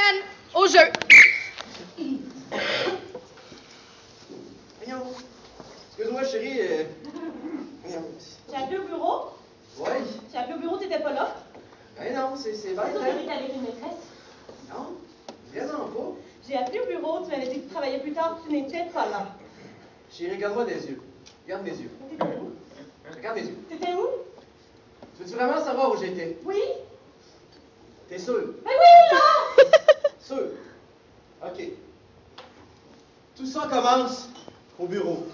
semaine au jeu. Voyons. Excuse-moi, chérie. Voyons. J'ai appelé au bureau. Oui. J'ai appelé au bureau, t'étais pas là. Ben non, c'est C'est bête, sûr hein? que t'étais avec une maîtresse. Non, vraiment pas. J'ai appelé au bureau, tu m'avais dit que tu travaillais plus tard, tu n'étais pas là. Chérie, regarde-moi des yeux. Regarde mes yeux. T'étais où? Regarde mes yeux. T'étais où? Tu veux-tu vraiment savoir où j'étais? Oui? T'es sûr? Ben oui, là! Sûr. OK. Tout ça commence au bureau.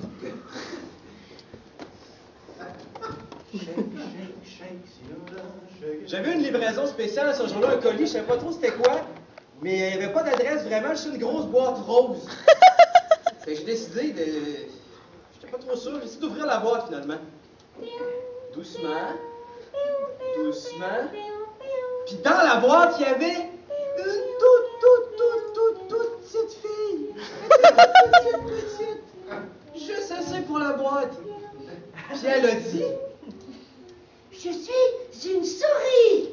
J'avais une livraison spéciale ce jour-là, un colis, je savais pas trop c'était quoi, mais il n'y avait pas d'adresse vraiment, juste une grosse boîte rose. Fait que j'ai décidé de... J'étais pas trop sûr, j'ai décidé d'ouvrir la boîte finalement. Doucement. Doucement. Puis dans la boîte, il y avait une toute petite fille. Petite. Juste assez pour la boîte. Puis elle a dit... Je suis une souris.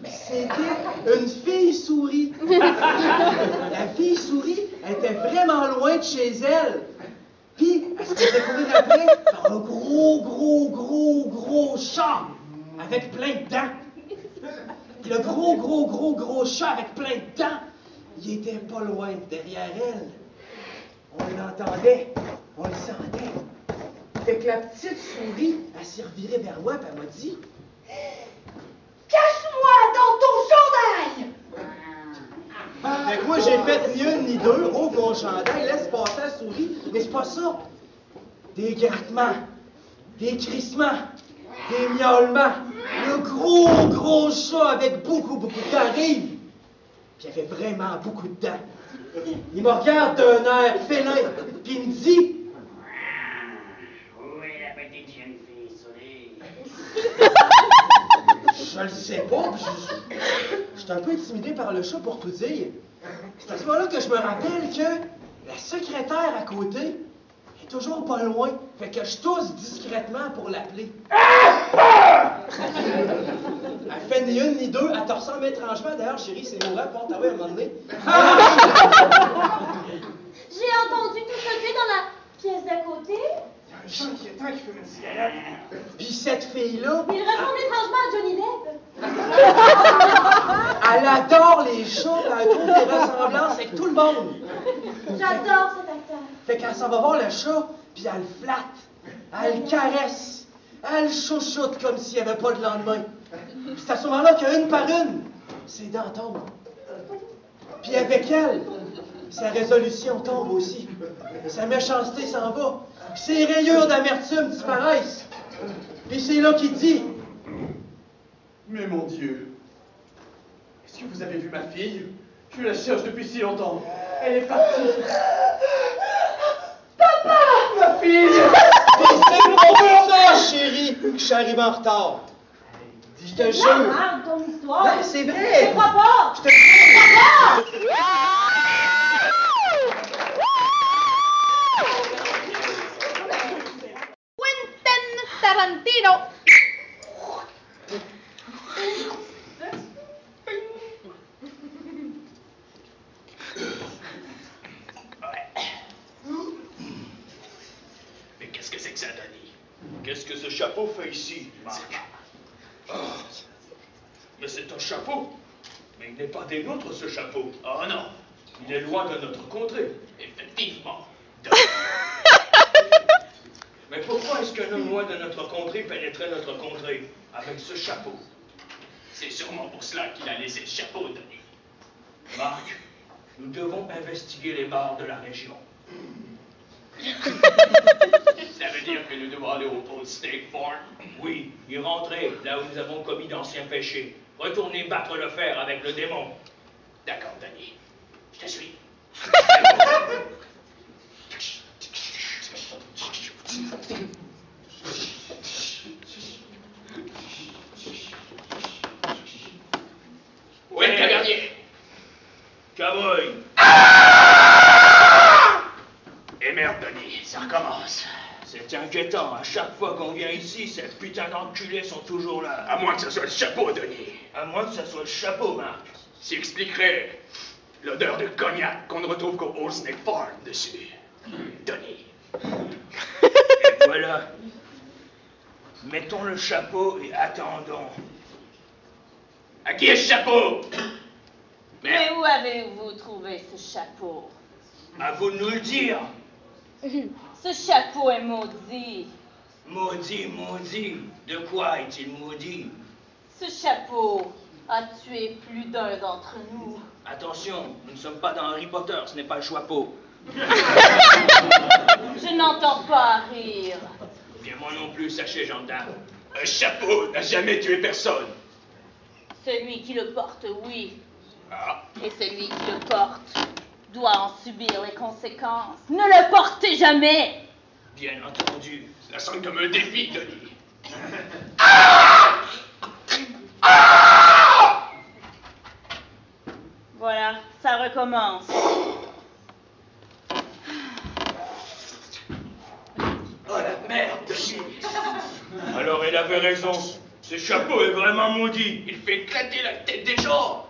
C'était une fille souris. La fille souris était vraiment loin de chez elle. Puis, elle se faisait courir après par un gros chat avec plein de dents. Puis le gros chat avec plein de dents, il était pas loin derrière elle. On l'entendait, on le sentait. Fait que la petite souris, elle s'est revirée vers moi et elle m'a dit... Cache-moi dans ton chandail. Fait que moi, j'ai fait ni une ni deux, ouvre mon chandail, laisse passer la souris, mais c'est pas ça. Des grattements, des crissements, des miaulements, le gros chat avec beaucoup de dents arrive. Puis il avait vraiment beaucoup de dents. Il me regarde d'un air félin, puis il me dit... Où est la petite jeune fille souris? Je le sais pas, puis j'étais un peu intimidé par le chat pour tout dire. C'est à ce moment-là que je me rappelle que la secrétaire à côté est toujours pas loin. Fait que je tousse discrètement pour l'appeler. Elle fait ni une ni deux, elle te ressemble étrangement. D'ailleurs, chérie, c'est mon rap, porte à un moment donné. J'ai entendu tout sauter dans la pièce d'à côté. Il y a un chat inquiétant qui fume une cigarette. Puis cette fille-là... Il ressemble étrangement à Johnny Depp. Elle adore les chats, elle trouve des ressemblances avec tout le monde. J'adore cet acteur. Fait qu'elle s'en va voir le chat, puis elle le flatte, elle le caresse, elle le chouchoute comme s'il n'y avait pas de lendemain. Puis c'est à ce moment-là qu'une par une, ses dents tombent. Puis avec elle, sa résolution tombe aussi. Sa méchanceté s'en va. Puis ses rayures d'amertume disparaissent. Puis c'est là qu'il dit... Mais mon Dieu, est-ce que vous avez vu ma fille? Je la cherche depuis si longtemps. Elle est partie. Papa! Ma fille! C'est pour ça, chérie, que je suis arrivé en retard. Je te jure. Merde, ton histoire. Ben, c'est vrai. Je te crois pas. Je te crois Quentin Tarantino. Mais qu'est-ce que c'est que ça, Danny? Qu'est-ce que ce chapeau fait ici, Marc? Oh. Mais c'est un chapeau. Mais il n'est pas des nôtres, ce chapeau. Oh non. Il est loin de notre contrée. Effectivement. Mais pourquoi est-ce qu'un homme loin de notre contrée pénétrait notre contrée avec ce chapeau? C'est sûrement pour cela qu'il a laissé le chapeau, Danny. Marc, nous devons investiguer les bars de la région. Ça veut dire que nous devons aller au Old State Farm? Oui, y rentrer, là où nous avons commis d'anciens péchés. Retourner battre le fer avec le démon. D'accord, Danny. Je te suis. Où est le tavernier? Cowboy. Et merde, Denis, ça recommence. C'est inquiétant, à chaque fois qu'on vient ici, ces putains d'enculés sont toujours là. À moins que ce soit le chapeau, Denis. À moins que ce soit le chapeau, Marc. s'y expliquerait l'odeur de cognac qu'on ne retrouve qu'au Old Snake Farm dessus. Denis. Et voilà. Mettons le chapeau et attendons. À qui est ce chapeau? Mais où avez-vous trouvé ce chapeau? À vous de nous le dire. Ce chapeau est maudit. Maudit, maudit. De quoi est-il maudit? Ce chapeau a tué plus d'un d'entre nous. Attention, nous ne sommes pas dans Harry Potter, ce n'est pas le chapeau. Je n'entends pas rire. Bien moi non plus, sachez, gendarme. Un chapeau n'a jamais tué personne. Celui qui le porte, oui. Ah, Et celui qui le porte doit en subir les conséquences. Ne le portez jamais! bien entendu. Cela sonne comme un défi, Denis. Voilà, ça recommence. Oh la merde, Denis. Alors il avait raison. Ce chapeau est vraiment maudit. Il fait éclater la tête des gens.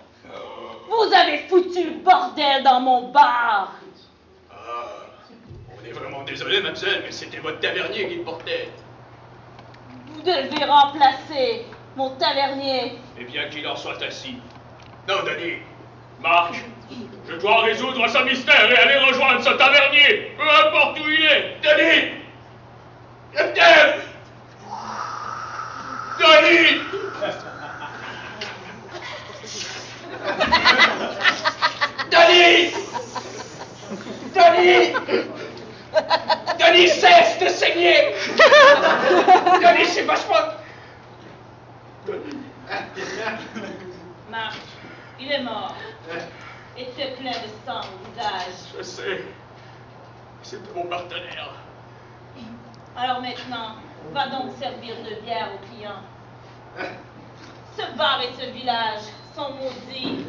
Vous avez foutu le bordel dans mon bar! On est vraiment désolé, mademoiselle, mais c'était votre tavernier qui le portait. Vous devez remplacer mon tavernier. Eh bien qu'il en soit ainsi. Non, Denis. Marc, je dois résoudre ce mystère et aller rejoindre ce tavernier, peu importe où il est. Denis! Je t'aime! Denis! Denis! Denis! Denis, cesse de saigner! Denis, c'est vachement... Denis. Marc, il est mort. Et tu es plein de sang au visage. Je sais. C'était mon partenaire. Alors maintenant, va donc servir de bière aux clients. Ce bar et ce village sont maudits.